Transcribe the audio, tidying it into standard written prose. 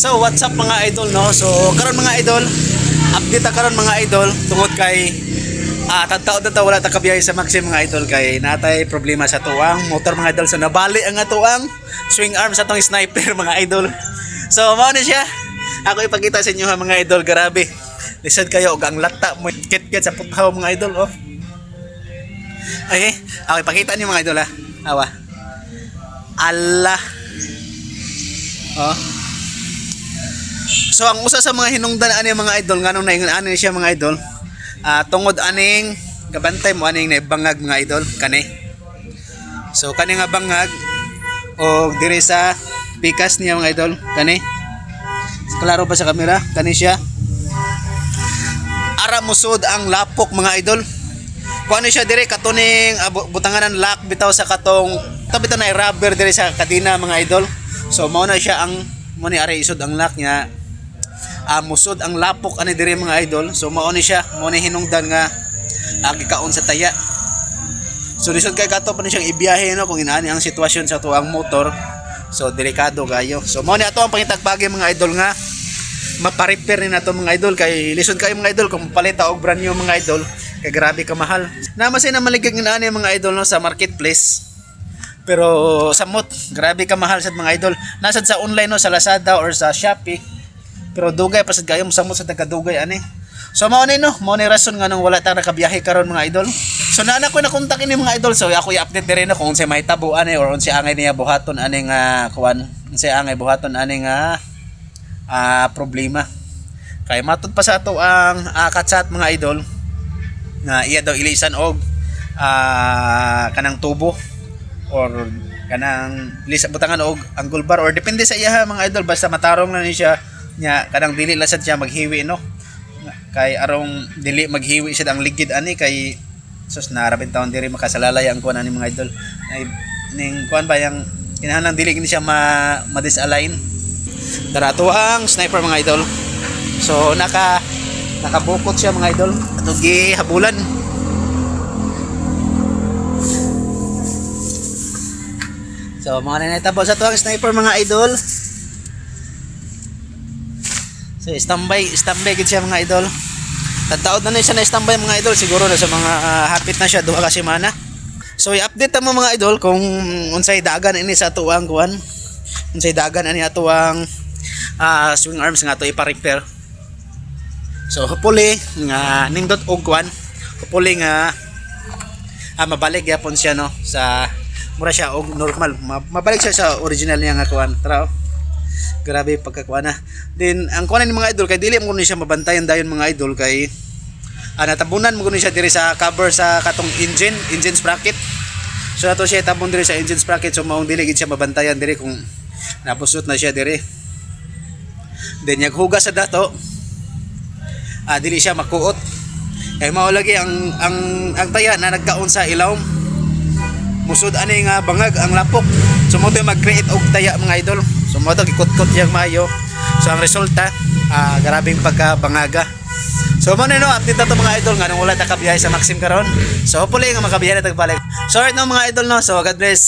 So what's up mga idol no? So karon mga idol, update ta karon mga idol tungod kay tagtaod na wala ta kabiyahe sa Maxim mga idol kay natay problema sa tuang motor mga idol. So nabali ang atuang swing arm sa tong sniper mga idol. So mao ni siya. Ako ipakita sa inyo ha mga idol, grabe. Lisod kayo og ang lata mo kit-kit sa puthaw mga idol oh. Okay, ako ipakita niyo mga idol ha. Awa. Allah. Oh. So ang usa sa mga hinungdan ani mga idol nganong naingon ani siya mga idol. Tungod aning gabantay mo aning naibangag mga idol kani. So kani nga bangag o diri sa pikas niya mga idol kani. Klaro ba sa kamera? Kani siya. Ara musod ang lapok mga idol. Kuan siya dire katuning butanganan lock bitaw sa katong bitaw na rubber dire sa kadina mga idol. So mao na siya ang mo ni ari isod ang lock niya. Musod ang lapok ani dire mga idol. So mao ni siya, mao ni hinungdan nga gikaon sa taya. So lisod kay kato pa ni siyang ibiyahe no kung inaani ang sitwasyon sa tuang motor. So delikado kayo. So mao ni ato ang pangitagbagi mga idol nga mapa-repair ni nato mga idol kay lisod kayo mga idol kung palita og brand new mga idol kay grabe ka mahal. Namasay na maligag inaani mga idol no sa marketplace. Pero samot grabe ka mahal sad mga idol. Nasad sa online no sa Lazada or sa Shopee. Pero dugay pasad kayo mosamot sa taga-dugay ani. So mao ni no, mao ni rason nga nang wala ta nakabiyahe karon mga idol. So naana ko na kontak ini mga idol. So ako i-update dire no kung unsay mahitabo ani or unsay angay niya buhaton ani nga kuan, unsay angay buhaton ani nga problema. Kay matud pa sa ato ang katsat mga idol nga iya daw ilisan og kanang tubo or kanang butangan og angle bar or depende sa iya mga idol basta matarong na ni siya nya kanang dili lasad siya maghiwi no kay arong dili maghiwi siya ang ligid ani kay sus narabin taon diri makasalalay ang kuan ani mga idol ning kuan ba yang kinahanglan dili kini siya ma-disalign darato ang sniper mga idol. So nakabukot siya mga idol atong gihabulan. So mga nanaytabo sa tuang sniper mga idol. So standby gid siya mga idol. Tagtaod na siya na standby mga idol, siguro na sa mga hapit na siya duha ka semana. So i-update ta mo mga idol kung unsay dagan ini sa tuang kuan. Unsay dagan ani atuang swing arms nga ato ipa-repair. So hopefully nga nindot og kuan, hopefully nga mabalik gyapon siya no sa mura siya og normal. Mabalik siya sa original niya nga kuan. Tara oh. Grabe pagkakuan na. Then ang kuan ni mga idol kay dili mo ni siya mabantayan dayon mga idol kay natabunan mo ni siya diri sa cover sa katong engine sprocket. So ato siya tabon diri sa engine sprocket so maong dili gid siya mabantayan diri kung napusot na siya diri. Then yaghugas sa dato dili siya makuot. Kay mao lagi ang taya na nagkaon sa ilawom. Musod ani nga bangag ang lapok. So mo to mag-create og taya mga idol. So mo to gikot-kot yang mayo. So ang resulta grabing pagkabangaga. So mo no update na to mga idol nga nang wala ta kabiyahe sa Maxim karon. So hopefully nga makabiyahe na tagbalik. So right now mga idol no. So God bless.